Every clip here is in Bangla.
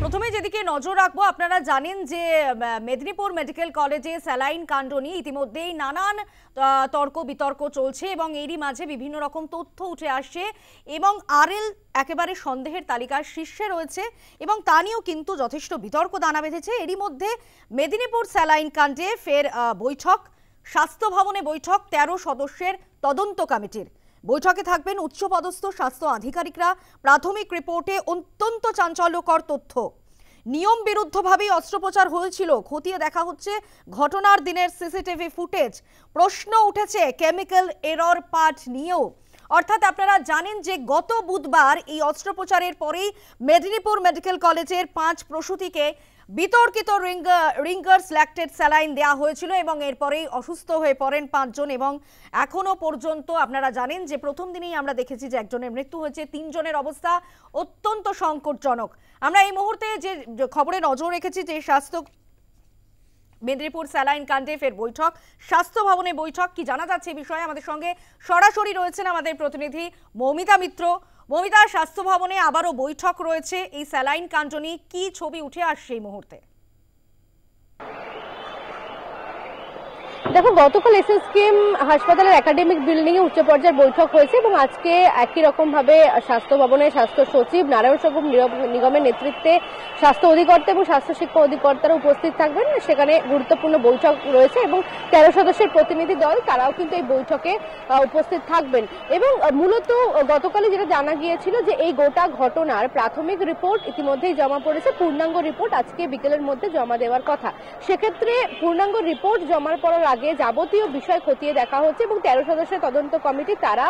প্রথমে যেদিকে নজর রাখবো, আপনারা জানেন যে মেদিনীপুর মেডিকেল কলেজে স্যালাইন কাণ্ড নিয়ে ইতিমধ্যেই নানান তর্ক বিতর্ক চলছে এবং এরই মাঝে বিভিন্ন রকম তথ্য উঠে আসছে এবং আরএল একেবারে সন্দেহের তালিকার শীর্ষে রয়েছে এবং তা নিয়েও কিন্তু যথেষ্ট বিতর্ক দানা বেঁধেছে। এরই মধ্যে মেদিনীপুর স্যালাইন কাণ্ডে ফের বৈঠক, স্বাস্থ্য ভবনে বৈঠক 13 সদস্যের তদন্ত কমিটির। বৈঠকে থাকবেন উচ্চপদস্থ স্বাস্থ্য আধিকারিকরা। প্রাথমিক রিপোর্টে অত্যন্ত চাঞ্চল্যকর তথ্য। নিয়ম বিরুদ্ধভাবেই অস্ত্রোপচার হয়েছিল, খতিয়ে দেখা হচ্ছে ঘটনার দিনের সিসিটিভি ফুটেজ। প্রশ্ন উঠেছে কেমিক্যাল এরর পার্ট নিয়েও। অর্থাৎ আপনারা জানেন যে গত বুধবার এই অস্ত্রোপচারের পরেই মেদিনীপুর মেডিকেল কলেজের 5 প্রসূতিকে বিতর্কিত রিঙ্গার্স ল্যাকটেড স্যালাইন দেওয়া হয়েছিল এবং এরপরেই অসুস্থ হয়ে পড়েন 5 জন এবং এখনো পর্যন্ত আপনারা জানেন যে প্রথম দিনেই আমরা দেখেছি যে একজনের মৃত্যু হয়েছে, 3 জনের অবস্থা অত্যন্ত সংকটজনক। আমরা এই মুহূর্তে যে খবরে নজর রেখেছি যে মেদিনীপুর স্যালাইন কাণ্ডে ফের বৈঠক, স্বাস্থ্য ভবনে বৈঠক। কি জানা যাচ্ছে এই বিষয়ে আমাদের সঙ্গে সরাসরি রয়েছেন আমাদের প্রতিনিধি মৌমিতা মিত্র। মৌমিতা, স্বাস্থ্য ভবনে আবারও বৈঠক রয়েছে, এই স্যালাইন কাণ্ড নিয়ে কি ছবি উঠে আসছে এই মুহূর্তে? দেখো, গতকাল এসএসকেএম হাসপাতালের একাডেমিক বিল্ডিং এ উচ্চ পর্যায়ের বৈঠক হয়েছে এবং আজকে একই রকম ভাবে স্বাস্থ্য ভবনে স্বাস্থ্য সচিব নারায়ণ স্বরূপ নিগমের নেতৃত্বে স্বাস্থ্য অধিকর্তা এবং স্বাস্থ্য শিক্ষা অধিকর্তারা উপস্থিত থাকবেন। সেখানে গুরুত্বপূর্ণ বৈঠক রয়েছে এবং 13 সদস্যের প্রতিনিধি দল তারাও কিন্তু এই বৈঠকে উপস্থিত থাকবেন। এবং মূলত গতকালই যেটা জানা গিয়েছিল যে এই গোটা ঘটনার প্রাথমিক রিপোর্ট ইতিমধ্যেই জমা পড়েছে, পূর্ণাঙ্গ রিপোর্ট আজকে বিকেলের মধ্যে জমা দেওয়ার কথা। সেক্ষেত্রে পূর্ণাঙ্গ রিপোর্ট জমার পর আগে যাবতীয় বিষয় খতিয়ে দেখা হচ্ছে এবং 13 সদস্যের তদন্ত কমিটি তারা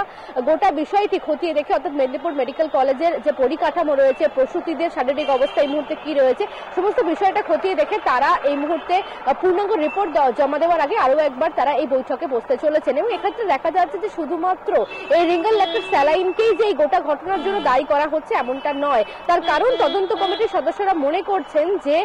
গোটা বিষয়টি খতিয়ে দেখে, অর্থাৎ মেদিনীপুর মেডিকেল কলেজের যে পরিকাঠামো রয়েছে, প্রসূতিদের শারীরিক অবস্থা এই মুহূর্তে কি রয়েছে, সমস্ত বিষয়টা খতিয়ে দেখে তারা এই মুহূর্তে পূর্ণাঙ্গ রিপোর্ট জমা দেওয়ার আগে আরো একবার তারা এই বৈঠকে বসতে চলেছেন। এবং এক্ষেত্রে দেখা যাচ্ছে যে শুধুমাত্র এই রিঙ্গার ল্যাকটেড স্যালাইনকেই যে এই গোটা ঘটনার জন্য দায়ী করা হচ্ছে এমনটা নয়। তার কারণ তদন্ত কমিটির সদস্যরা মনে করছেন যে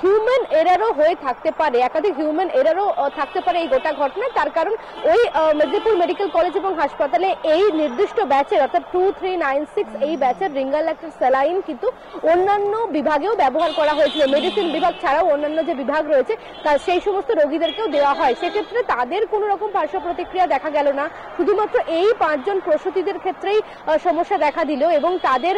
হিউম্যান এরারও হয়ে থাকতে পারে, একাধিক হিউম্যান এরারও থাকতে পারে এই গোটা ঘটনায়। তার কারণ ওই মেদিনীপুর মেডিকেল কলেজ এবং হাসপাতালে এই নির্দিষ্ট ব্যাচের অর্থাৎ 2396 এই ব্যাচের রিঙ্গার ল্যাকটেড স্যালাইন কিন্তু অন্যান্য বিভাগেও ব্যবহার করা হয়েছিল। মেডিসিন বিভাগ ছাড়াও অন্যান্য যে বিভাগ রয়েছে তার সেই সমস্ত রোগীদেরকেও দেওয়া হয়। সেক্ষেত্রে তাদের কোনো রকম পার্শ্ব প্রতিক্রিয়া দেখা গেল না, শুধুমাত্র এই 5 জন প্রসূতিদের ক্ষেত্রেই সমস্যা দেখা দিল এবং তাদের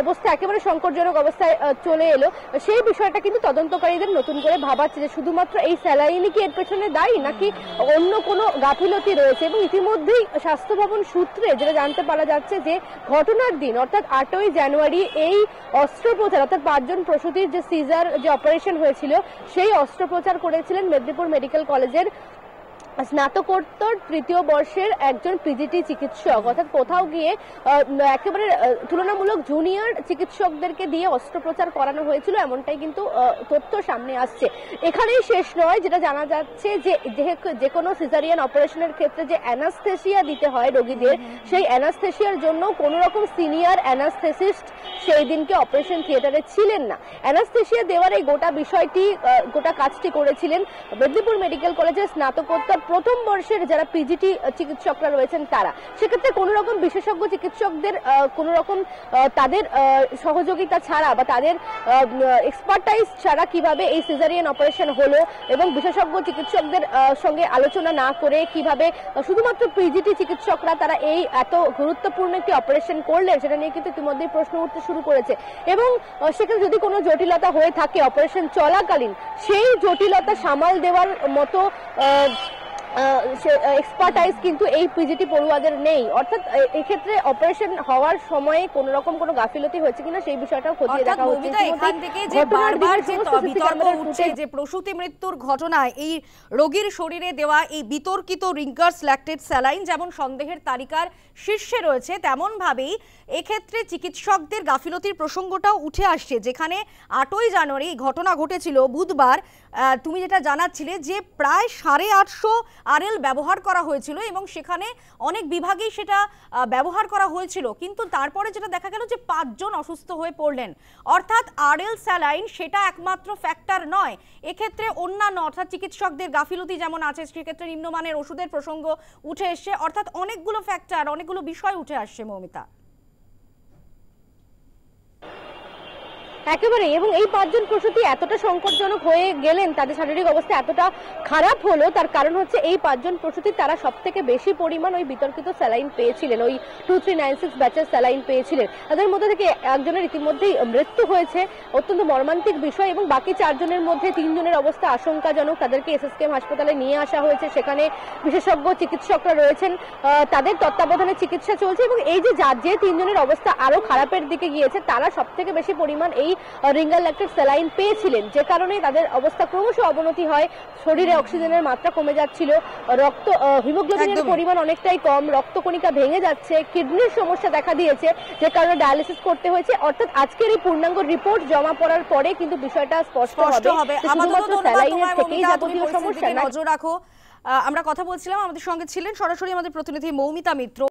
অবস্থা একেবারে সংকটজনক অবস্থায় চলে এলো। সেই বিষয়টা কিন্তু তদন্তকারীদের নতুন করে ভাবাচ্ছে যে শুধুমাত্র এই স্যালাইনই কি এর পেছনে দায়ী নাকি অন্য কোনো গাফিলতি রয়েছে। এবং ইতিমধ্যেই স্বাস্থ্য ভবন সূত্রে যেটা জানতে পারা যাচ্ছে যে ঘটনার দিন অর্থাৎ 8ই জানুয়ারি এই অস্ত্রোপচার অর্থাৎ 5 জন প্রসূতির যে সিজার যে অপারেশন হয়েছিল সেই অস্ত্রোপচার করেছিলেন মেদিনীপুর মেডিকেল কলেজের স্নাতকোত্তর 3য় বর্ষের একজন পিজিটি চিকিৎসক। অর্থাৎ কোথাও গিয়ে একেবারে তুলনামূলক জুনিয়র চিকিৎসকদেরকে দিয়ে অস্ত্রোপচার করানো হয়েছিল, এমনটাই কিন্তু তথ্য সামনে আসছে। এখানেই শেষ নয়, যেটা জানা যাচ্ছে যে কোনো সিজারিয়ান অপারেশনের ক্ষেত্রে যে অ্যানাস্থেসিয়া দিতে হয় রোগীদের, সেই অ্যানাস্থেসিয়ার জন্য কোনো রকম সিনিয়র অ্যানাস্থেসিস্ট সেই দিনকে অপারেশন থিয়েটারে ছিলেন না। অ্যানাস্থেসিয়া দেওয়ার এই গোটা বিষয়টি গোটা কাজটি করেছিলেন মেদিনীপুর মেডিকেল কলেজের স্নাতকোত্তর প্রথম বর্ষের যারা পিজিটি চিকিৎসকরা রয়েছেন তারা। সেক্ষেত্রে কোন রকম বিশেষজ্ঞ চিকিৎসকদের কোন রকম তাদের সহযোগিতা ছাড়া বা তাদের এক্সপার্টাইজ ছাড়া কিভাবে এই সিজারিয়ান অপারেশন হলো এবং বিশেষজ্ঞ চিকিৎসকদের সঙ্গে আলোচনা না করে কিভাবে শুধুমাত্র পিজিটি চিকিৎসকরা তারা এই এত গুরুত্বপূর্ণ একটি অপারেশন করলেন, সেটা নিয়ে কিন্তু ইতিমধ্যেই প্রশ্ন উঠতে শুরু করেছে। এবং সেখানে যদি কোনো জটিলতা হয়ে থাকে অপারেশন চলাকালীন, সেই জটিলতা সামাল দেওয়ার মতো এক্সপার্টাইজ কিন্তু এই পিজিটি পড়ুয়াদের নেই। অর্থাৎ এক্ষেত্রে অপারেশন হওয়ার সময়ে কোন রকম কোনো গাফিলতি হয়েছে কিনা সেই বিষয়টাও খতিয়ে দেখা হচ্ছে। এখান থেকে যে বারবার যে বিতর্ক উঠছে যে প্রসূতি মৃত্যুর ঘটনায় এই রোগীর শরীরে দেওয়া এই বিতর্কিত রিঙ্গার্স ল্যাকটেড স্যালাইন যেমন সন্দেহের তালিকার শীর্ষে রয়েছে, তেমন ভাবেই এক্ষেত্রে চিকিৎসকদের গাফিলতির প্রসঙ্গটাও উঠে আসছে। যেখানে 8ই জানুয়ারি ঘটনা ঘটেছিল বুধবার, তুমি যেটা জানাচ্ছিলে যে প্রায় 850 আরএল ব্যবহার করা হয়েছিল এবং সেখানে অনেক বিভাগেই সেটা ব্যবহার করা হয়েছিল, কিন্তু তারপরে যেটা দেখা গেল যে 5 জন অসুস্থ হয়ে পড়লেন। অর্থাৎ আরএল স্যালাইন সেটা একমাত্র ফ্যাক্টর নয়, এক্ষেত্রে অন্যান্য অর্থাৎ চিকিৎসকদের গাফিলতি যেমন আছে, সেক্ষেত্রে নিম্নমানের ওষুধের প্রসঙ্গ উঠে এসছে। অর্থাৎ অনেকগুলো ফ্যাক্টর, অনেকগুলো বিষয় উঠে আসছে মৌমিতা। একেবারেই, এবং এই 5 জন প্রসূতি এতটা সংকটজনক হয়ে গেলেন, তাদের শারীরিক অবস্থা এতটা খারাপ হলো, তার কারণ হচ্ছে এই 5 জন প্রসূতি তারা সব থেকে বেশি পরিমাণ ওই বিতর্কিত স্যালাইন পেয়েছিলেন, ওই 2396 ব্যাচের স্যালাইন পেয়েছিলেন। তাদের মধ্যে থেকে একজনের ইতিমধ্যেই মৃত্যু হয়েছে, অত্যন্ত মর্মান্তিক বিষয়, এবং বাকি 4 জনের মধ্যে 3 জনের অবস্থা আশঙ্কাজনক। তাদেরকে এসএসকেএম হাসপাতালে নিয়ে আসা হয়েছে, সেখানে বিশেষজ্ঞ চিকিৎসকরা রয়েছেন, তাদের তত্ত্বাবধানে চিকিৎসা চলছে, এবং এই যে 3 জনের অবস্থা আরো খারাপের দিকে গিয়েছে, তারা সব থেকে বেশি পরিমাণ এই রিঙ্গার ল্যাকটেট স্যালাইন পেয়েছিলেন, যে কারণে তাদের অবস্থা ক্রমশ অবনতি হয়, শরীরে অক্সিজেনের মাত্রা কমে যাচ্ছিল, রক্ত হিমোগ্লোবিনের পরিমাণ অনেকটাই কম, রক্তকণিকা ভেঙে যাচ্ছে, কিডনির সমস্যা দেখা দিয়েছে, যে কারণে ডায়ালিসিস করতে হয়েছে। অর্থাৎ আজকের এই পূর্ণাঙ্গ রিপোর্ট জমা পড়ার পরে কিন্তু বিষয়টা স্পষ্ট হবে। শুধুমাত্র স্যালাইনের থেকেই যাবতীয় সমস্যা নজর রাখো। আমরা কথা বলছিলাম, আমাদের সঙ্গে ছিলেন সরাসরি আমাদের প্রতিনিধি মৌমিতা মিত্র।